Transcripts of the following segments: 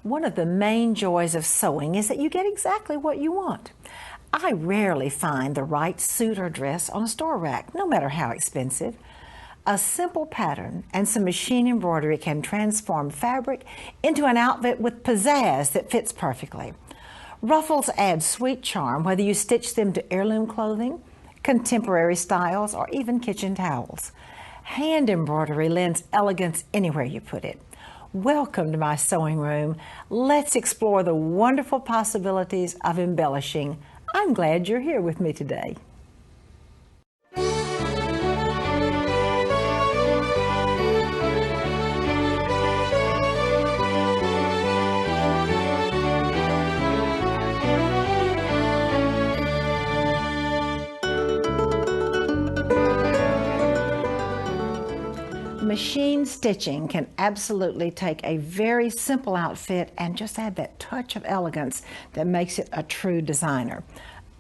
One of the main joys of sewing is that you get exactly what you want. I rarely find the right suit or dress on a store rack, no matter how expensive. A simple pattern and some machine embroidery can transform fabric into an outfit with pizzazz that fits perfectly. Ruffles add sweet charm whether you stitch them to heirloom clothing, contemporary styles, or even kitchen towels. Hand embroidery lends elegance anywhere you put it. Welcome to my sewing room. Let's explore the wonderful possibilities of embellishing. I'm glad you're here with me today. Machine stitching can absolutely take a very simple outfit and just add that touch of elegance that makes it a true designer.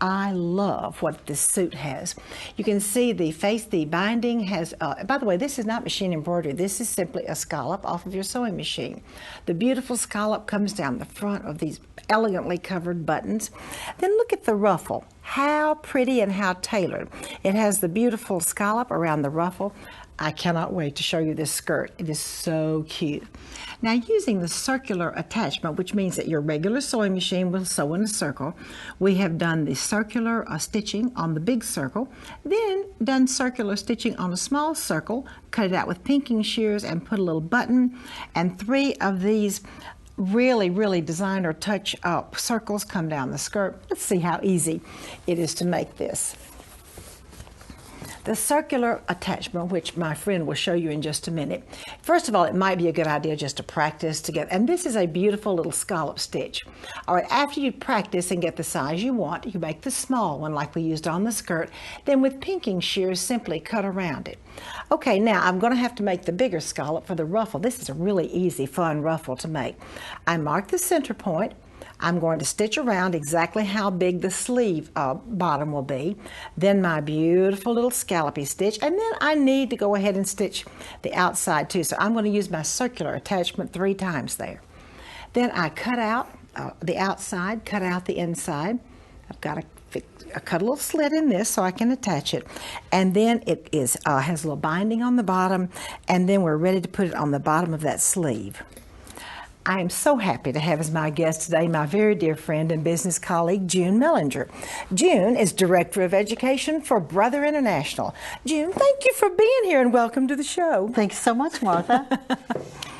I love what this suit has. You can see the binding has, by the way, this is not machine embroidery. This is simply a scallop off of your sewing machine. The beautiful scallop comes down the front of these elegantly covered buttons. Then look at the ruffle. How pretty and how tailored. It has the beautiful scallop around the ruffle. I cannot wait to show you this skirt. It is so cute. Now, using the circular attachment, which means that your regular sewing machine will sew in a circle, we have done the circular stitching on the big circle, then done circular stitching on a small circle, cut it out with pinking shears and put a little button, and 3 of these really designer touch up circles come down the skirt. Let's see how easy it is to make this. The circular attachment, which my friend will show you in just a minute. First of all, it might be a good idea just to practice together. And this is a beautiful little scallop stitch. All right, after you practice and get the size you want, you make the small one like we used on the skirt. Then with pinking shears, simply cut around it. Okay, now I'm going to have to make the bigger scallop for the ruffle. This is a really easy, fun ruffle to make. I mark the center point. I'm going to stitch around exactly how big the sleeve bottom will be. Then my beautiful little scallopy stitch. And then I need to go ahead and stitch the outside too. So I'm going to use my circular attachment 3 times there. Then I cut out the outside, cut out the inside. I've got to cut a little slit in this so I can attach it. And then it has a little binding on the bottom. And then we're ready to put it on the bottom of that sleeve. I am so happy to have as my guest today my very dear friend and business colleague, Joan Mellinger. Joan is Director of Education for Brother International. Joan, thank you for being here and welcome to the show. Thank you so much, Martha.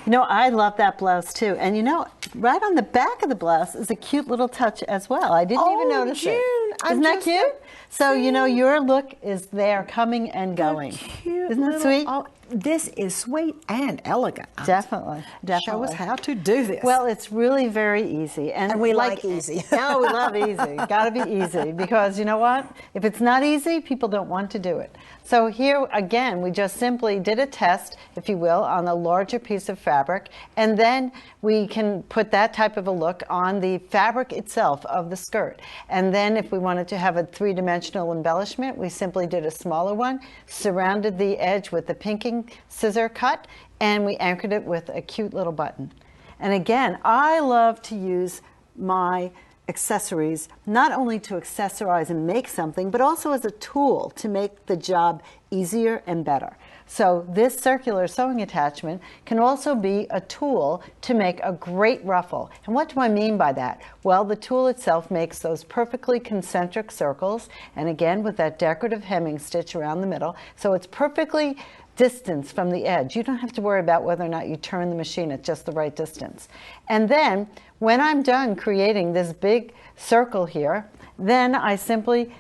You know, I love that blouse too. And you know, right on the back of the blouse is a cute little touch as well. I didn't even notice Joan, it. Isn't that cute? So, you know, your look is there coming and going. Cute. Isn't that sweet? This is sweet and elegant. Definitely. Show us how to do this. Well, it's really very easy. And we like easy. Oh, we love easy. Got to be easy because you know what? If it's not easy, people don't want to do it. So here again, we just simply did a test, if you will, on a larger piece of fabric, and then we can put that type of a look on the fabric itself of the skirt. And then if we wanted to have a 3-dimensional embellishment, we simply did a smaller one, surrounded the edge with the pinking scissor cut, and we anchored it with a cute little button. And again, I love to use my accessories not only to accessorize and make something, but also as a tool to make the job easier and better. So this circular sewing attachment can also be a tool to make a great ruffle. And what do I mean by that? Well, the tool itself makes those perfectly concentric circles, and again with that decorative hemming stitch around the middle, so it's perfectly distance from the edge. You don't have to worry about whether or not you turn the machine at just the right distance. And then when I'm done creating this big circle here, then I simply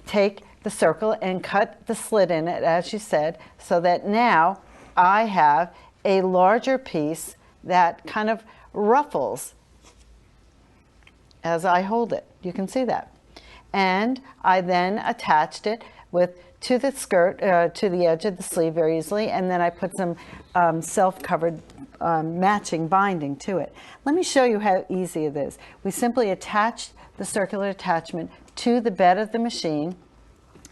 take the circle and cut the slit in it, as you said, so that now I have a larger piece that kind of ruffles as I hold it. You can see that. And I then attached it to the skirt, to the edge of the sleeve very easily, and then I put some self-covered matching binding to it. Let me show you how easy it is. We simply attach the circular attachment to the bed of the machine,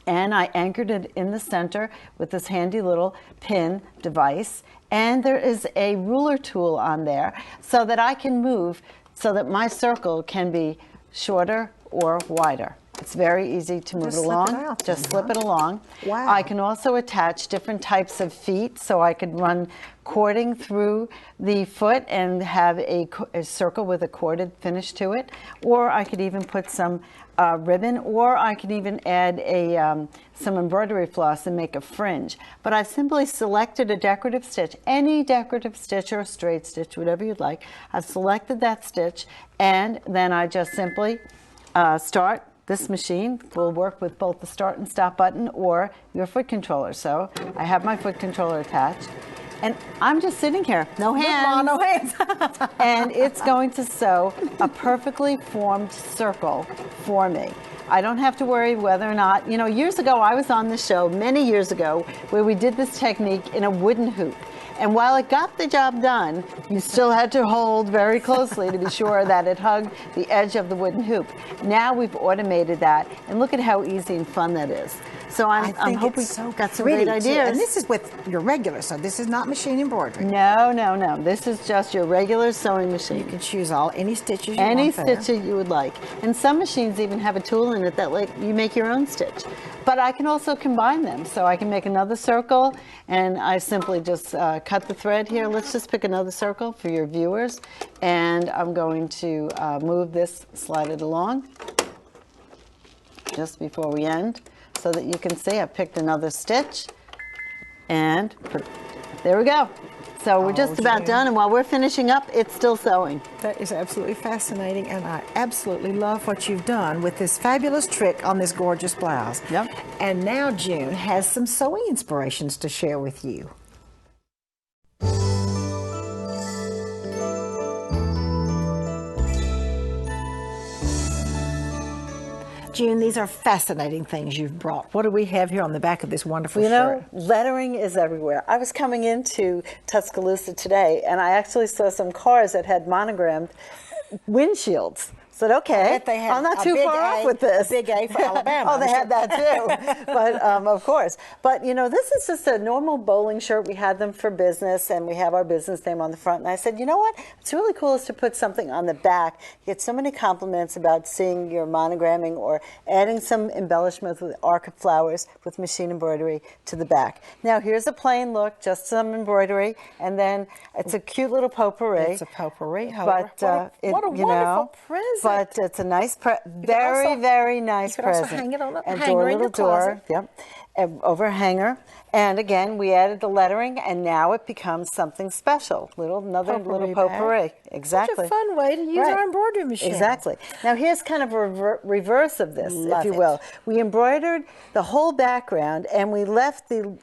And I anchored it in the center with this handy little pin device. And there is a ruler tool on there so that I can move so that my circle can be shorter or wider. It's very easy to move it along. Just slip it along. Wow. I can also attach different types of feet, so I could run cording through the foot and have a circle with a corded finish to it. Or I could even put some ribbon, or I could even add some embroidery floss and make a fringe. But I've simply selected a decorative stitch, any decorative stitch or straight stitch, whatever you'd like. I've selected that stitch, and then I just simply start. This machine will work with both the start and stop button or your foot controller. So I have my foot controller attached, and I'm just sitting here, no hands. No hands. And it's going to sew a perfectly formed circle for me. I don't have to worry whether or not, you know, years ago I was on the show, many years ago, where we did this technique in a wooden hoop. And while it got the job done, you still had to hold very closely to be sure that it hugged the edge of the wooden hoop. Now we've automated that, and look at how easy and fun that is. So I'm hoping we got some great ideas. And this is with your regular, so this is not machine embroidery. No, no, no. This is just your regular sewing machine. You can choose any stitches you any want there. stitches you would like. And some machines even have a tool in it that let you make your own stitch. But I can also combine them. So I can make another circle, and I simply just cut the thread here. Let's just pick another circle for your viewers. And I'm going to move this, slide it along just before we end, so that you can see I picked another stitch, and there we go. So we're just about done, and while we're finishing up, it's still sewing. That is absolutely fascinating, and I absolutely love what you've done with this fabulous trick on this gorgeous blouse. Yep. And now June has some sewing inspirations to share with you. June, these are fascinating things you've brought. What do we have here on the back of this wonderful shirt? You know, lettering is everywhere. I was coming into Tuscaloosa today, and I actually saw some cars that had monogrammed windshields. Said, okay, I'm not too far off with this. Big A for Alabama. Oh, they had that too, but of course. But you know, this is just a normal bowling shirt. We had them for business, and we have our business name on the front. And I said, you know what? It's really cool is to put something on the back. You get so many compliments about seeing your monogramming or adding some embellishments with orchid flowers with machine embroidery to the back. Now here's a plain look, just some embroidery, and then it's a cute little potpourri. It's a potpourri. But what a wonderful present. But it's a nice, very nice present. Also hang it on a and hanger in your door, yep, over a hanger. And again, we added the lettering, and now it becomes something special. Another little potpourri. Exactly. Such a fun way to use our embroidery machine. Exactly. Now here's kind of a reverse of this, if you will. We embroidered the whole background, and we left the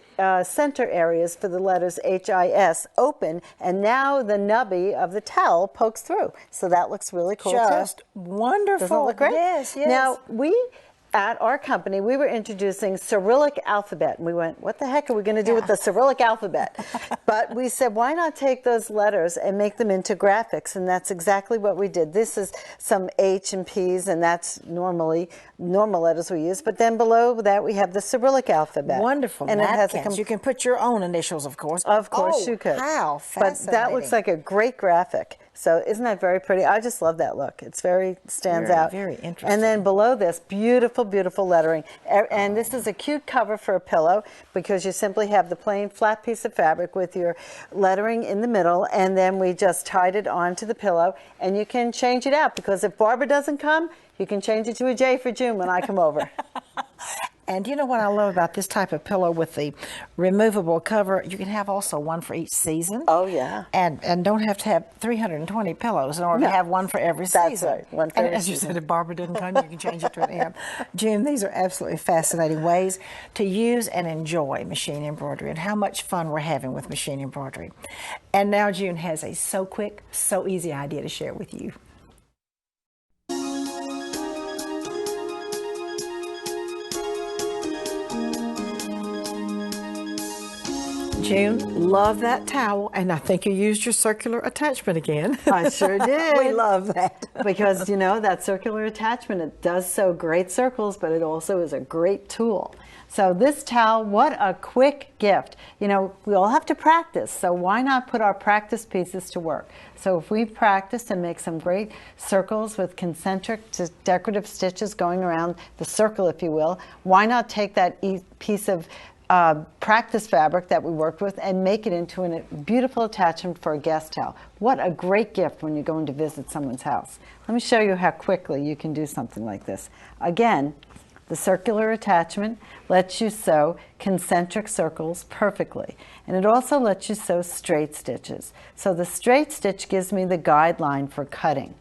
center areas for the letters H-I-S open, and now the nubby of the towel pokes through. So that looks really cool too. Just wonderful. Doesn't it look great? Yes, yes. Now at our company, we were introducing Cyrillic alphabet, and we went, what the heck are we going to do with the Cyrillic alphabet? But we said, why not take those letters and make them into graphics? And that's exactly what we did. This is some H and P's, and that's normal letters we use. But then below that, we have the Cyrillic alphabet. Wonderful. And napkins. It has you can put your own initials, of course. Of course you could. How fascinating. But that looks like a great graphic. So isn't that very pretty? I just love that look. It's stands out. Very interesting. And then below this, beautiful, beautiful lettering. And this is a cute cover for a pillow, because you simply have the plain flat piece of fabric with your lettering in the middle, and then we just tied it onto the pillow, and you can change it out, because if Barbara doesn't come, you can change it to a J for June when I come over. And you know what I love about this type of pillow with the removable cover? You can have also one for each season. Oh, yeah. And don't have to have 320 pillows in order to have one for every season. That's right. One for and every as you season. said, if Barbara didn't come, you can change it to an M. June, these are absolutely fascinating ways to use and enjoy machine embroidery, and how much fun we're having with machine embroidery. And now June has a so quick, so easy idea to share with you. June, love that towel, and I think you used your circular attachment again. I sure did. We love that. Because, you know, that circular attachment, it does sew great circles, but it also is a great tool. So this towel, what a quick gift. You know, we all have to practice, so why not put our practice pieces to work? So if we practice and make some great circles with concentric decorative stitches going around the circle, if you will, why not take that piece of practice fabric that we worked with and make it into a beautiful attachment for a guest towel. What a great gift when you're going to visit someone's house. Let me show you how quickly you can do something like this. Again, the circular attachment lets you sew concentric circles perfectly, and it also lets you sew straight stitches. So the straight stitch gives me the guideline for cutting.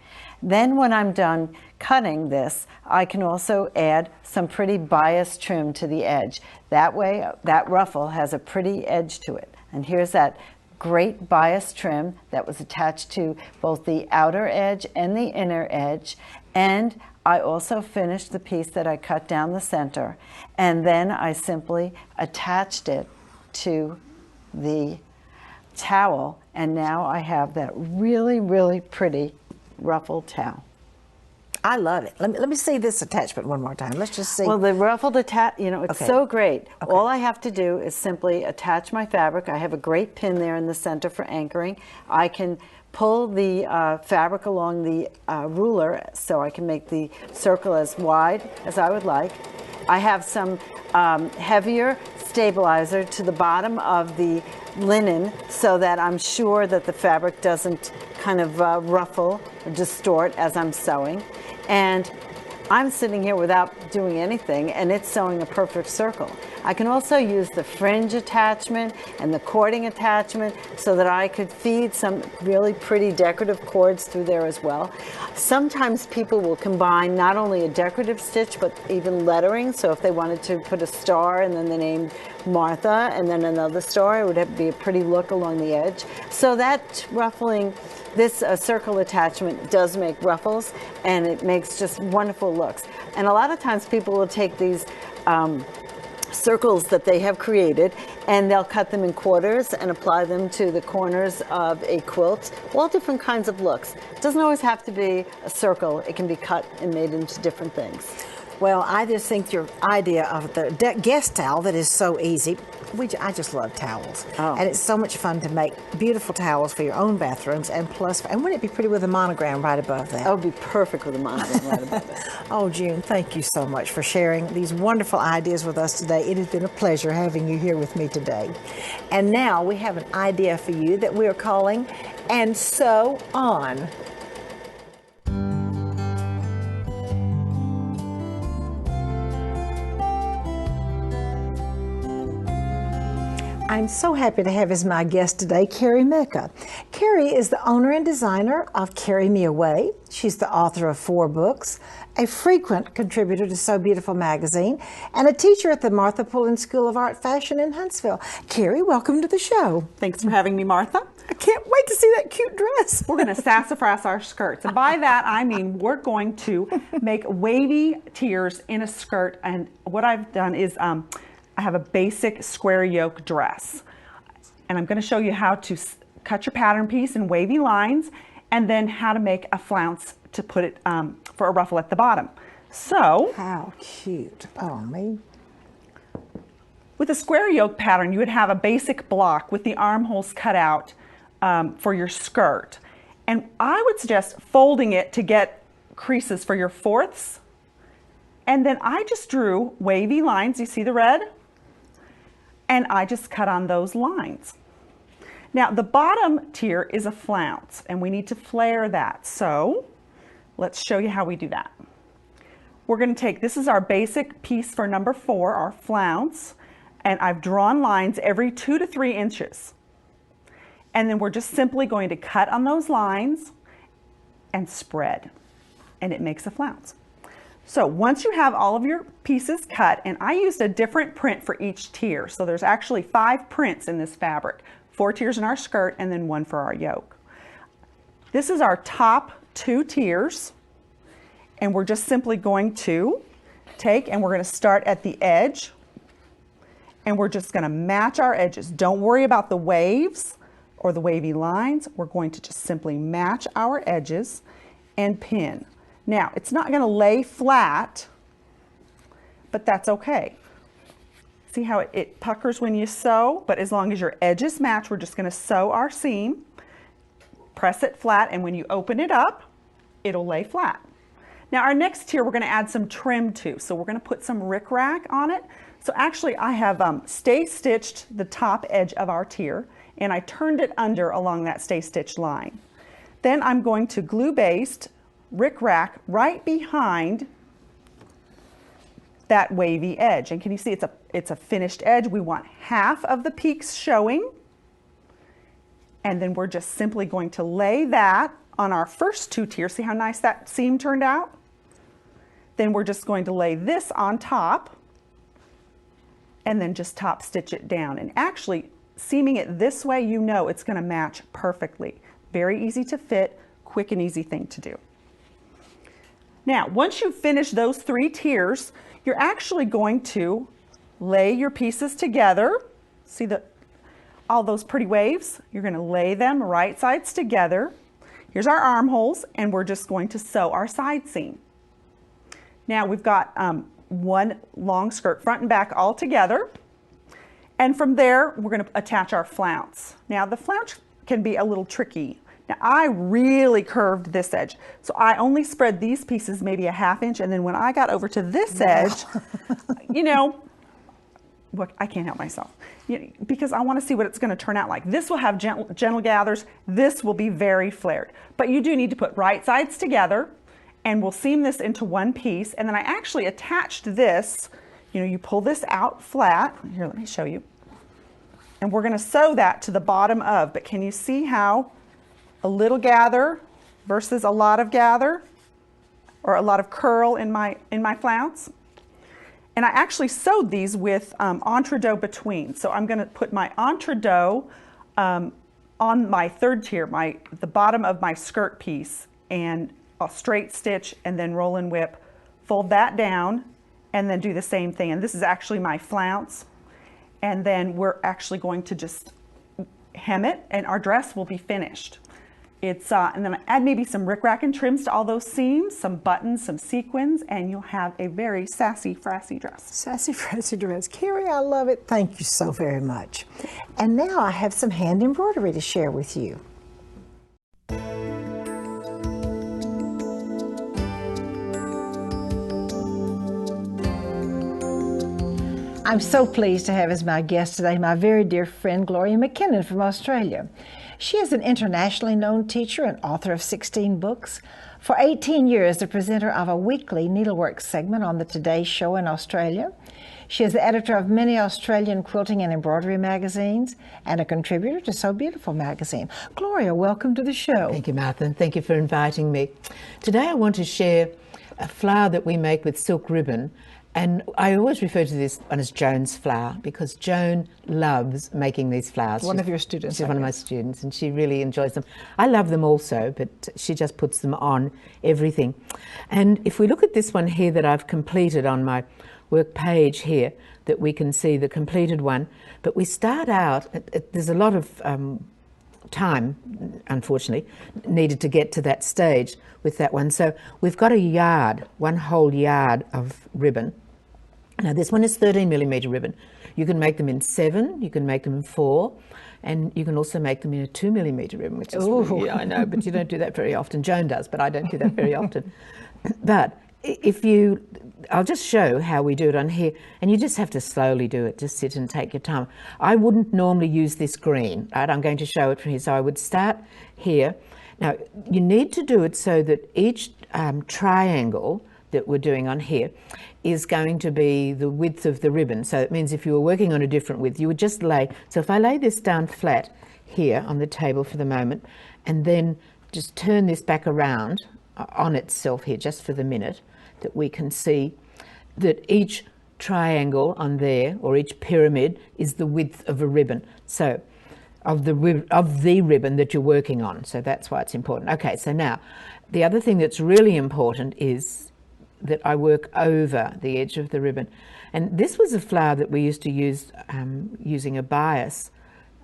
Then when I'm done cutting this, I can also add some pretty bias trim to the edge. That way, that ruffle has a pretty edge to it. And here's that great bias trim that was attached to both the outer edge and the inner edge. And I also finished the piece that I cut down the center. And then I simply attached it to the towel. And now I have that really, really pretty ruffled towel. I love it. Let me see this attachment one more time. Let's just see. Well, the ruffled attach, you know, it's so great. Okay. All I have to do is simply attach my fabric. I have a great pin there in the center for anchoring. I can pull the fabric along the ruler so I can make the circle as wide as I would like. I have some heavier stabilizer to the bottom of the linen so that I'm sure that the fabric doesn't kind of ruffle or distort as I'm sewing. And I'm sitting here without doing anything, and it's sewing a perfect circle. I can also use the fringe attachment and the cording attachment so that I could feed some really pretty decorative cords through there as well. Sometimes people will combine not only a decorative stitch, but even lettering. So if they wanted to put a star and then the name Martha and then another star, it would be a pretty look along the edge. So that ruffling, this circle attachment does make ruffles, and it makes just wonderful looks. And a lot of times people will take these circles that they have created and they'll cut them in quarters and apply them to the corners of a quilt. All different kinds of looks. It doesn't always have to be a circle. It can be cut and made into different things. Well, I just think your idea of the guest towel that is so easy. I just love towels. Oh. And it's so much fun to make beautiful towels for your own bathrooms, and wouldn't it be pretty with a monogram right above that? That would be perfect with a monogram right above that. Oh, June, thank you so much for sharing these wonderful ideas with us today. It has been a pleasure having you here with me today. And now we have an idea for you that we are calling And Sew On. I'm so happy to have as my guest today, Kari Mecca. Kari is the owner and designer of Carry Me Away. She's the author of 4 books, a frequent contributor to So Beautiful magazine, and a teacher at the Martha Pullen School of Art Fashion in Huntsville. Kari, welcome to the show. Thanks for having me, Martha. I can't wait to see that cute dress. We're going to sassafras our skirts. And by that, I mean we're going to make wavy tiers in a skirt. And what I've done is I have a basic square yoke dress, and I'm going to show you how to cut your pattern piece in wavy lines, and then how to make a flounce to put it for a ruffle at the bottom. So, how cute! Oh, me. With a square yoke pattern, you would have a basic block with the armholes cut out for your skirt, and I would suggest folding it to get creases for your fourths. And then I just drew wavy lines. You see the red? And I just cut on those lines. Now the bottom tier is a flounce, and we need to flare that. So let's show you how we do that. We're going to take, this is our basic piece for number 4, our flounce, and I've drawn lines every 2 to 3 inches. And then we're just simply going to cut on those lines and spread, and it makes a flounce. So once you have all of your pieces cut, and I used a different print for each tier. So there's actually 5 prints in this fabric, 4 tiers in our skirt and then 1 for our yoke. This is our top 2 tiers, and we're just simply going to take, and we're going to start at the edge, and we're just going to match our edges. Don't worry about the waves or the wavy lines. We're going to just simply match our edges and pin. Now, it's not going to lay flat, but that's okay. See how it puckers when you sew? But as long as your edges match, we're just going to sew our seam, press it flat, and when you open it up, it'll lay flat. Now our next tier, we're going to add some trim to. So we're going to put some rickrack on it. So actually I have stay stitched the top edge of our tier, and I turned it under along that stay stitch line. Then I'm going to glue baste rickrack right behind that wavy edge. And can you see it's a finished edge? We want half of the peaks showing. And then we're just simply going to lay that on our first two tiers. See how nice that seam turned out? Then we're just going to lay this on top and then just top stitch it down. And actually, seaming it this way, you know it's going to match perfectly. Very easy to fit, quick and easy thing to do. Now, once you finish those 3 tiers, you're actually going to lay your pieces together. See all those pretty waves? You're going to lay them right sides together. Here's our armholes, and we're just going to sew our side seam. Now we've got one long skirt, front and back all together. And from there, we're going to attach our flounce. Now the flounce can be a little tricky. Now I really curved this edge. So I only spread these pieces maybe a 1/2 inch. And then when I got over to this edge, you know, look, I can't help myself, because I want to see what it's going to turn out like. This will have gentle gathers. This will be very flared. But you do need to put right sides together, and we'll seam this into one piece. And then I actually attached this, you pull this out flat. Here, let me show you. And we're going to sew that to the bottom of, but can you see how a little gather versus a lot of gather, or a lot of curl in my flounce? And I actually sewed these with entredot between. So I'm going to put my entredot on my 3rd tier, the bottom of my skirt piece, and I'll straight stitch and then roll and whip, fold that down, and then do the same thing. And this is actually my flounce. And then we're actually going to just hem it, and our dress will be finished. And then I add maybe some rickrack and trims to all those seams, some buttons, some sequins, and you'll have a very sassy, frassy dress. Sassy, frassy dress. Kari, I love it. Thank you so very much. And now I have some hand embroidery to share with you. I'm so pleased to have as my guest today my very dear friend Gloria McKinnon from Australia. She is an internationally known teacher and author of 16 books. For 18 years, the presenter of a weekly needlework segment on the Today Show in Australia. She is the editor of many Australian quilting and embroidery magazines and a contributor to So Beautiful magazine. Gloria, welcome to the show. Thank you, Martha, and thank you for inviting me. Today I want to share a flower that we make with silk ribbon. And I always refer to this one as Joan's flower, because Joan loves making these flowers. One of your students. She's one of my students, and she really enjoys them. I love them also, but she just puts them on everything. And if we look at this one here that I've completed on my work page here, that we can see the completed one, but we start out, there's a lot of time, unfortunately, needed to get to that stage with that one. So we've got a yard, one whole yard of ribbon. Now this one is 13mm ribbon. You can make them in 7, you can make them in 4, and you can also make them in a 2mm ribbon, which is really, yeah, I know, but you don't do that very often. Joan does, but I don't do that very often. But I'll just show how we do it on here, and you just have to slowly do it. Just sit and take your time. I wouldn't normally use this green, right? I'm going to show it from here. So I would start here. Now, you need to do it so that each triangle that we're doing on here is going to be the width of the ribbon. So it means if you were working on a different width, you would just lay. So if I lay this down flat here on the table for the moment, and then just turn this back around on itself here just for the minute, that we can see that each triangle on there, or each pyramid, is the width of a ribbon. So of the ribbon that you're working on. So that's why it's important. Okay, so now the other thing that's really important is that I work over the edge of the ribbon. And this was a flower that we used to use using a bias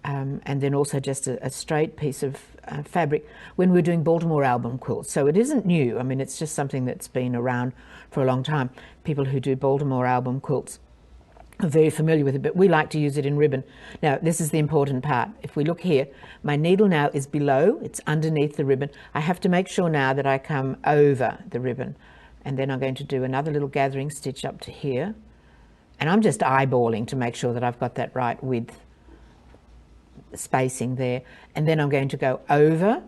and then also just a straight piece of fabric when we were doing Baltimore album quilts. So it isn't new. I mean, it's just something that's been around for a long time. People who do Baltimore album quilts are very familiar with it, but we like to use it in ribbon. Now, this is the important part. If we look here, my needle now is below, it's underneath the ribbon. I have to make sure now that I come over the ribbon. And then I'm going to do another little gathering stitch up to here. And I'm just eyeballing to make sure that I've got that right width spacing there. And then I'm going to go over.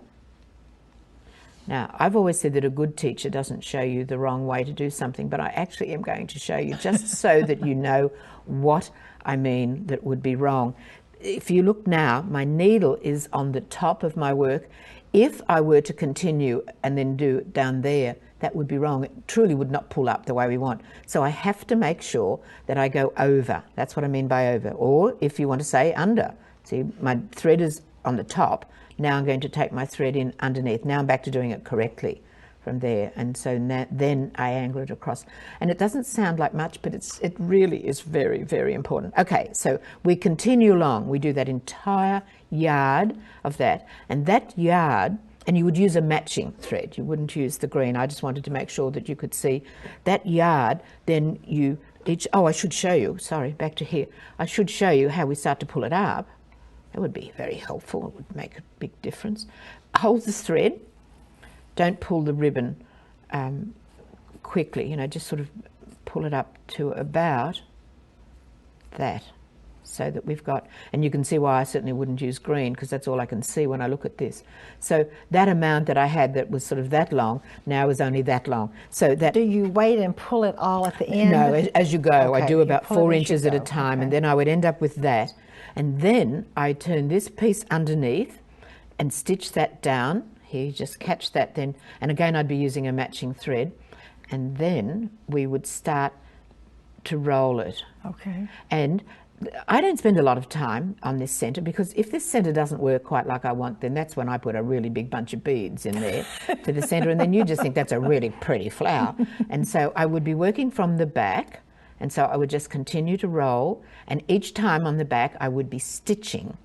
Now, I've always said that a good teacher doesn't show you the wrong way to do something, but I actually am going to show you just so that you know what I mean that would be wrong. If you look now, my needle is on the top of my work. If I were to continue and then do it down there, that would be wrong. It truly would not pull up the way we want. So I have to make sure that I go over. That's what I mean by over. Or if you want to say under. See, my thread is on the top. Now I'm going to take my thread in underneath. Now I'm back to doing it correctly from there. And so then I angle it across. And it doesn't sound like much, but it really is very, very important. Okay, so we continue along. We do that entire yard of that. And that yard, and you would use a matching thread. You wouldn't use the green. I just wanted to make sure that you could see that yard. Then you I should show you, sorry, back to here. I should show you how we start to pull it up. That would be very helpful. It would make a big difference. Hold the thread. Don't pull the ribbon quickly. Just sort of pull it up to about that, so that we've got, and you can see why I certainly wouldn't use green, because that's all I can see when I look at this. So that amount that I had that was sort of that long now is only that long. So that. Do you wait and pull it all at the end? No, as you go. Okay, I do about 4 as inches you at a go. time, Okay. and then I would end up with that. And then I turn this piece underneath and stitch that down. Here, just catch that then. And again, I'd be using a matching thread. And then we would start to roll it. Okay. And I don't spend a lot of time on this centre, because if this centre doesn't work quite like I want, then that's when I put a really big bunch of beads in there to the centre, and then you just think that's a really pretty flower. And so I would be working from the back, and so I would just continue to roll, and each time on the back I would be stitching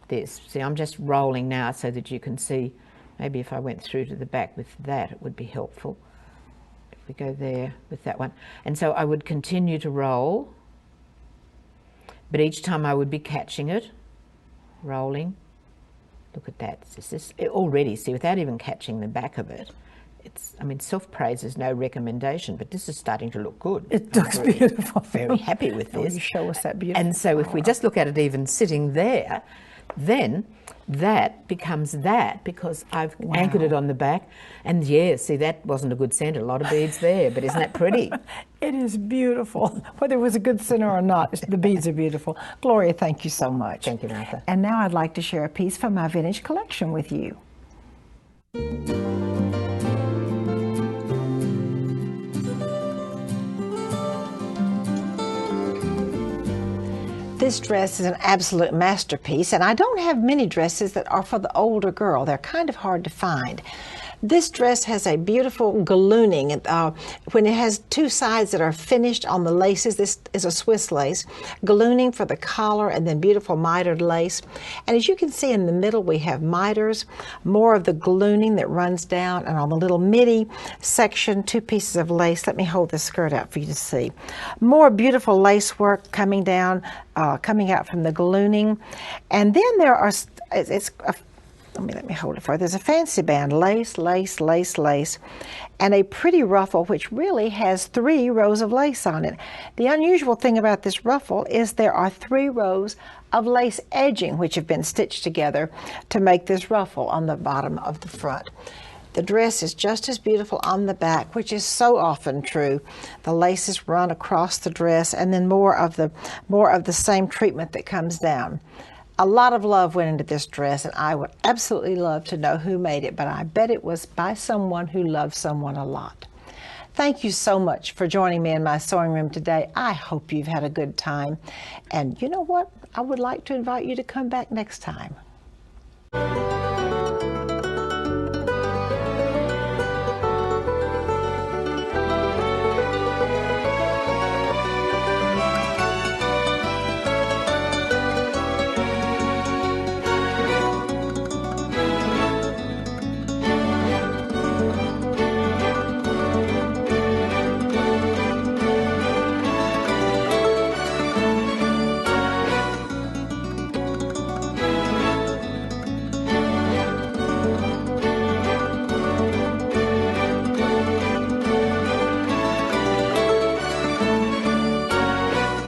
this. See, I'm just rolling now so that you can see. Maybe if I went through to the back with that, it would be helpful. If we go there with that one. And so I would continue to roll, but each time I would be catching it, rolling. Look at that. This already, see, without even catching the back of it, self-praise is no recommendation, but this is starting to look good. It looks beautiful. Very happy with this. Oh, you show us that beautiful And so if we just look at it even sitting there, then that becomes that, because I've anchored it on the back. And yeah, see, that wasn't a good centre. A lot of beads there, but isn't that pretty? It is beautiful. Whether it was a good centre or not, the beads are beautiful. Gloria, thank you so much. Thank you, Martha. And now I'd like to share a piece from my vintage collection with you. This dress is an absolute masterpiece, and I don't have many dresses that are for the older girl. They're kind of hard to find. This dress has a beautiful gallooning. When it has two sides that are finished on the laces, this is a Swiss lace, gallooning for the collar, and then beautiful mitered lace. And as you can see in the middle, we have miters, more of the gallooning that runs down, and on the little midi section, 2 pieces of lace. Let me hold this skirt out for you to see. More beautiful lace work coming down, coming out from the gallooning. And then there are, let me hold it for you. There's a fancy band, lace, lace, lace, lace, and a pretty ruffle, which really has 3 rows of lace on it. The unusual thing about this ruffle is there are 3 rows of lace edging, which have been stitched together to make this ruffle on the bottom of the front. The dress is just as beautiful on the back, which is so often true. The laces run across the dress, and then more of the same treatment that comes down. A lot of love went into this dress, and I would absolutely love to know who made it, but I bet it was by someone who loves someone a lot. Thank you so much for joining me in my sewing room today. I hope you've had a good time. And you know what? I would like to invite you to come back next time.